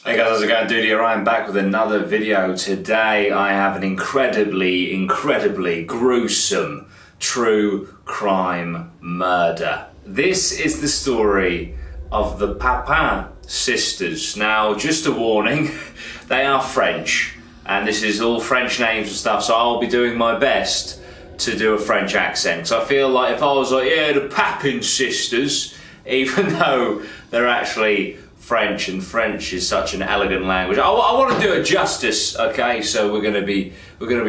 Hey guys, how's it going? Dudey, I'm back with another video. Today I have an incredibly gruesome true crime murder. This is the story of the Papin Sisters. Now, just a warning, they are French, and this is all French names and stuff, so I'll be doing my best to do a French accent. So I feel like if I was like, yeah, the Papin Sisters, even though they're actually French, and French is such an elegant language, I want to do it justice. Okay, so we're gonna be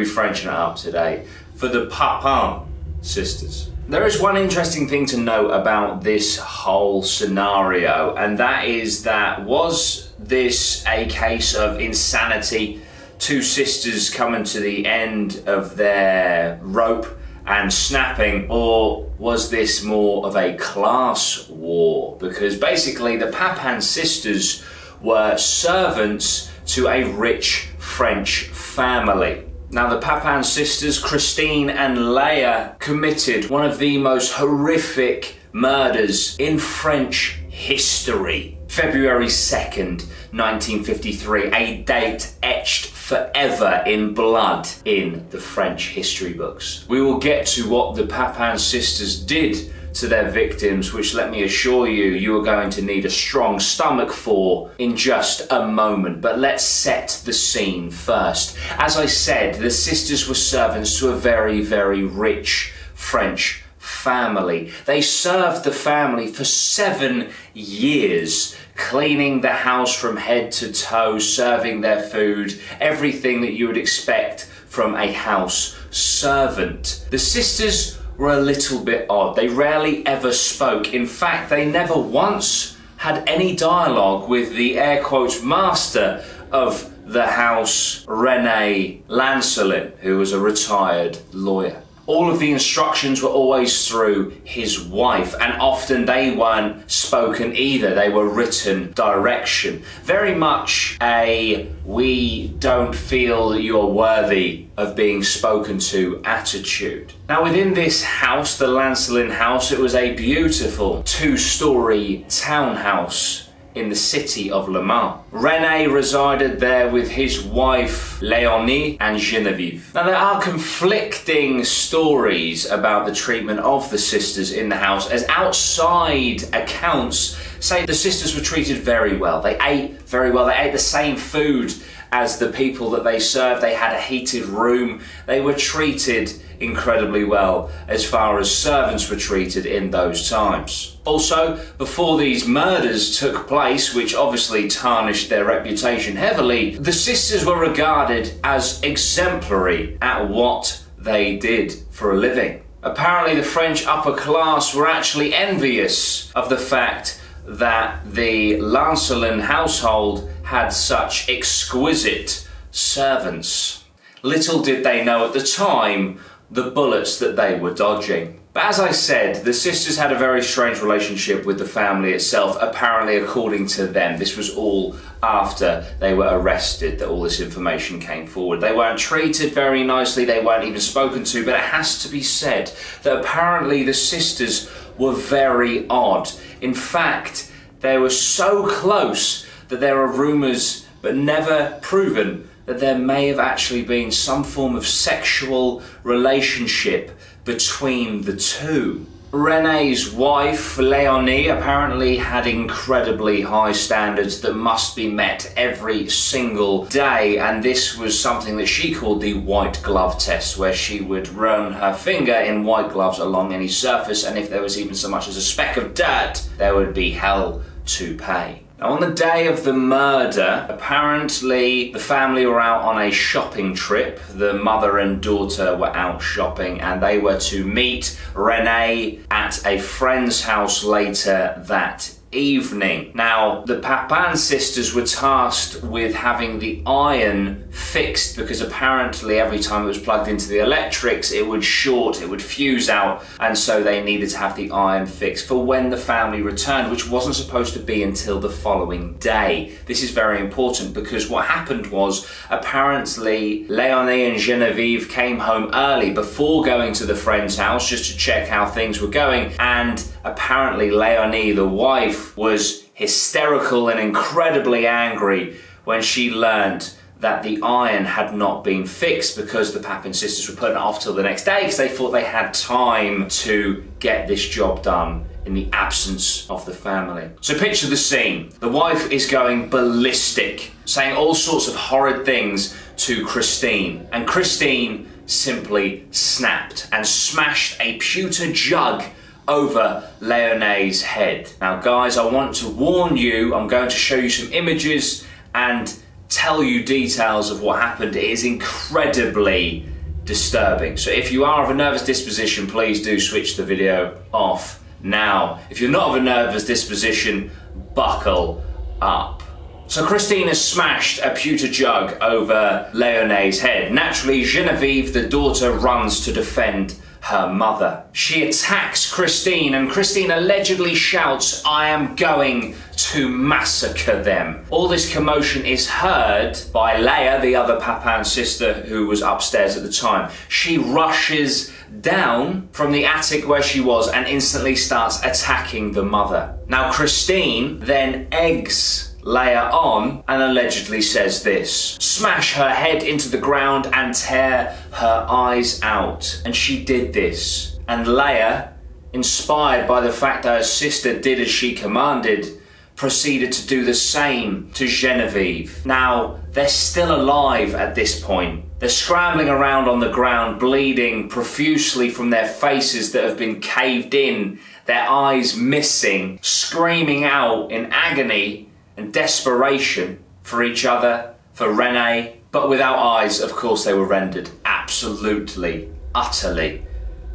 Frenching it up today for the Papin Sisters. There is one interesting thing to note about this whole scenario, and that is that was this a case of insanity, two sisters coming to the end of their rope and snapping, or was this more of a class war? Because basically the Papin sisters were servants to a rich French family. Now, the Papin sisters, Christine and Leia, committed one of the most horrific murders in French history. February 2nd, 1953, a date etched forever in blood in the French history books. We will get to what the Papin sisters did to their victims, which, let me assure you, you are going to need a strong stomach for in just a moment. But let's set the scene first. As I said, the sisters were servants to a very rich French family. They served the family for 7 years, cleaning the house from head to toe, serving their food, everything that you would expect from a house servant. The sisters were a little bit odd. They rarely ever spoke. In fact, they never once had any dialogue with the air quotes master of the house, Rene Lancelin, who was a retired lawyer. All of the instructions were always through his wife, and often they weren't spoken either. They were written direction. Very much a we don't feel that you are worthy of being spoken to attitude. Now, within this house, the Lancelin House, it was a beautiful 2-story townhouse in the city of Le Mans. Rene resided there with his wife Léonie and Geneviève. Now, there are conflicting stories about the treatment of the sisters in the house, as outside accounts say the sisters were treated very well. They ate very well. They ate the same food as the people that they served. They had a heated room. They were treated incredibly well as far as servants were treated in those times. Also, before these murders took place, which obviously tarnished their reputation heavily, the sisters were regarded as exemplary at what they did for a living. Apparently, the French upper class were actually envious of the fact that the Lancelin household had such exquisite servants. Little did they know at the time the bullets that they were dodging. But as I said, the sisters had a very strange relationship with the family itself, apparently according to them. This was all after they were arrested that all this information came forward. They weren't treated very nicely, they weren't even spoken to, but it has to be said that apparently the sisters were very odd. In fact, they were so close that there are rumours, but never proven, that there may have actually been some form of sexual relationship between the two. Rene's wife, Léonie, apparently had incredibly high standards that must be met every single day, and this was something that she called the white glove test, where she would run her finger in white gloves along any surface, and if there was even so much as a speck of dirt, there would be hell to pay. Now, on the day of the murder, apparently the family were out on a shopping trip. The mother and daughter were out shopping, and they were to meet Rene at a friend's house later that evening. Now, the Papin sisters were tasked with having the iron fixed, because apparently every time it was plugged into the electrics, it would short, it would fuse out, and so they needed to have the iron fixed for when the family returned, which wasn't supposed to be until the following day. This is very important, because what happened was apparently Léonie and Geneviève came home early before going to the friend's house just to check how things were going, and apparently Léonie, the wife, was hysterical and incredibly angry when she learned that the iron had not been fixed, because the Papin sisters were putting it off till the next day because they thought they had time to get this job done in the absence of the family. So picture the scene. The wife is going ballistic, saying all sorts of horrid things to Christine, and Christine simply snapped and smashed a pewter jug over Leonie's head. Now guys, I want to warn you, I'm going to show you some images and tell you details of what happened. It is incredibly disturbing. So if you are of a nervous disposition, please do switch the video off now. If you're not of a nervous disposition, buckle up. So Christine has smashed a pewter jug over Leonie's head. Naturally, Genevieve, the daughter, runs to defend her mother. She attacks Christine, and Christine allegedly shouts, "I am going to massacre them." All this commotion is heard by Leia, the other Papin sister who was upstairs at the time. She rushes down from the attic where she was and instantly starts attacking the mother. Now Christine then eggs Leia on and allegedly says this: "Smash her head into the ground and tear her eyes out." And she did this. And Leia, inspired by the fact that her sister did as she commanded, proceeded to do the same to Genevieve. Now, they're still alive at this point. They're scrambling around on the ground, bleeding profusely from their faces that have been caved in, their eyes missing, screaming out in agony and desperation for each other, for Rene, but without eyes. Of course, they were rendered absolutely, utterly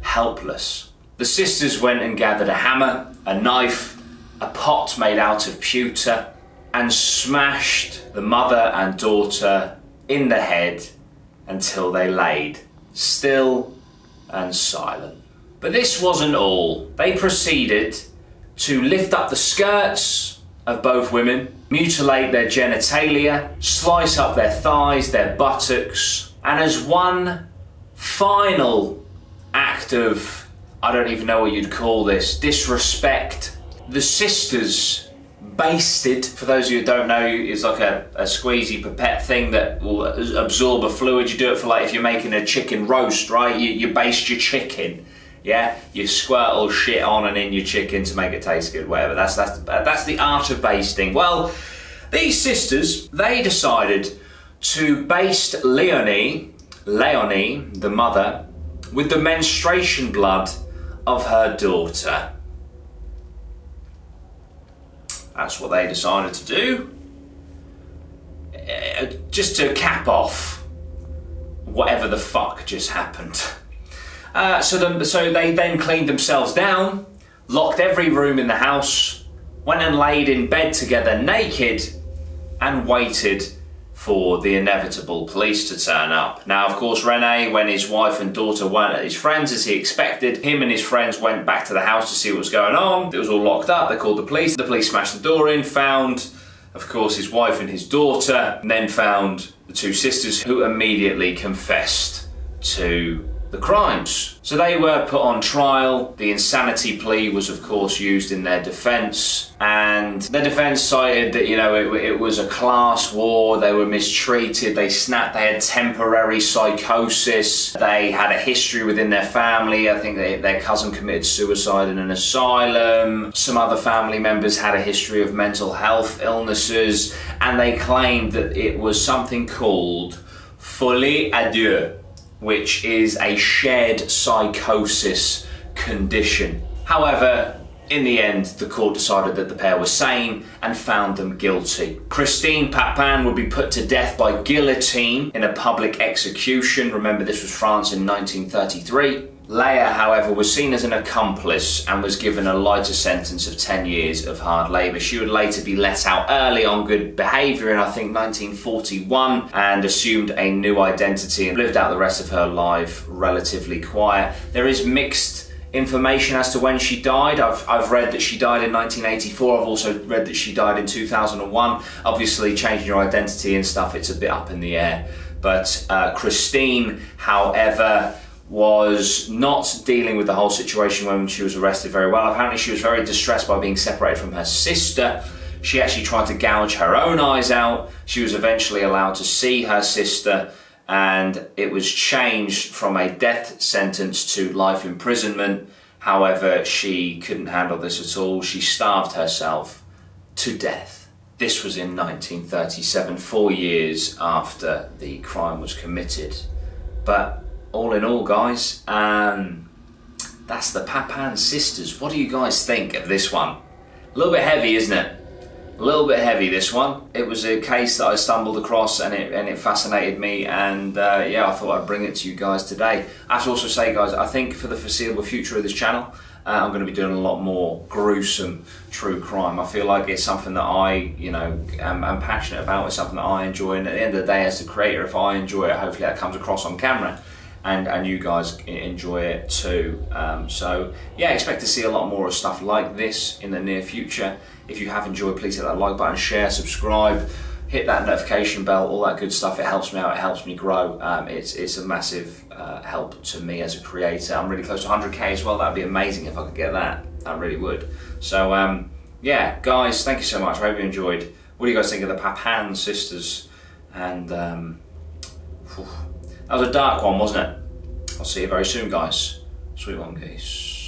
helpless. The sisters went and gathered a hammer, a knife, a pot made out of pewter, and smashed the mother and daughter in the head until they laid still and silent. But this wasn't all. They proceeded to lift up the skirts of both women, mutilate their genitalia, slice up their thighs, their buttocks, and as one final act of, I don't even know what you'd call this, disrespect, the sisters basted. For those of you who don't know, it's like a squeezy pipette thing that will absorb a fluid. You do it for, like, if you're making a chicken roast, right? You baste your chicken. Yeah, you squirt all shit on and in your chicken to make it taste good, whatever. That's the art of basting. Well, these sisters, they decided to baste Leonie, the mother, with the menstruation blood of her daughter. That's what they decided to do. Just to cap off whatever the fuck just happened. So they then cleaned themselves down, locked every room in the house, went and laid in bed together naked, and waited for the inevitable police to turn up. Now, of course, Rene, when his wife and daughter weren't at his friends as he expected, him and his friends went back to the house to see what was going on. It was all locked up. They called the police. The police smashed the door in, found, of course, his wife and his daughter, and then found the two sisters, who immediately confessed to the crimes. So they were put on trial. The insanity plea was, of course, used in their defence, and their defence cited that, you know, it was a class war, they were mistreated, they snapped, they had temporary psychosis, they had a history within their family. I think their cousin committed suicide in an asylum, some other family members had a history of mental health illnesses, and they claimed that it was something called folie à deux, which is a shared psychosis condition. However, in the end, the court decided that the pair were sane and found them guilty. Christine Papin would be put to death by guillotine in a public execution. Remember, this was France in 1933. Leia, however, was seen as an accomplice and was given a lighter sentence of 10 years of hard labour. She would later be let out early on good behaviour in, I think, 1941, and assumed a new identity and lived out the rest of her life relatively quiet. There is mixed information as to when she died. I've read that she died in 1984. I've also read that she died in 2001. Obviously, changing your identity and stuff, it's a bit up in the air. But Christine, however, was not dealing with the whole situation when she was arrested very well. Apparently she was very distressed by being separated from her sister. She actually tried to gouge her own eyes out. She was eventually allowed to see her sister, and it was changed from a death sentence to life imprisonment. However, she couldn't handle this at all. She starved herself to death. This was in 1937, 4 years after the crime was committed. But all in all, guys, that's the Papin Sisters. What do you guys think of this one? A little bit heavy, isn't it? A little bit heavy, this one. It was a case that I stumbled across, and it fascinated me, and yeah, I thought I'd bring it to you guys today. I have to also say, guys, I think for the foreseeable future of this channel, I'm going to be doing a lot more gruesome true crime. I feel like it's something that I, am passionate about. It's something that I enjoy, and at the end of the day, as the creator, if I enjoy it, hopefully that comes across on camera, and you guys enjoy it too. So yeah, expect to see a lot more of stuff like this in the near future. If you have enjoyed, please hit that like button, share, subscribe, hit that notification bell, all that good stuff. It helps me out, it helps me grow. It's a massive help to me as a creator. I'm really close to 100k as well. That'd be amazing if I could get that. I really would. So yeah, guys, thank you so much. I hope you enjoyed. What do you guys think of the Papin Sisters? And that was a dark one, wasn't it? I'll see you very soon, guys. Sweet one, geese.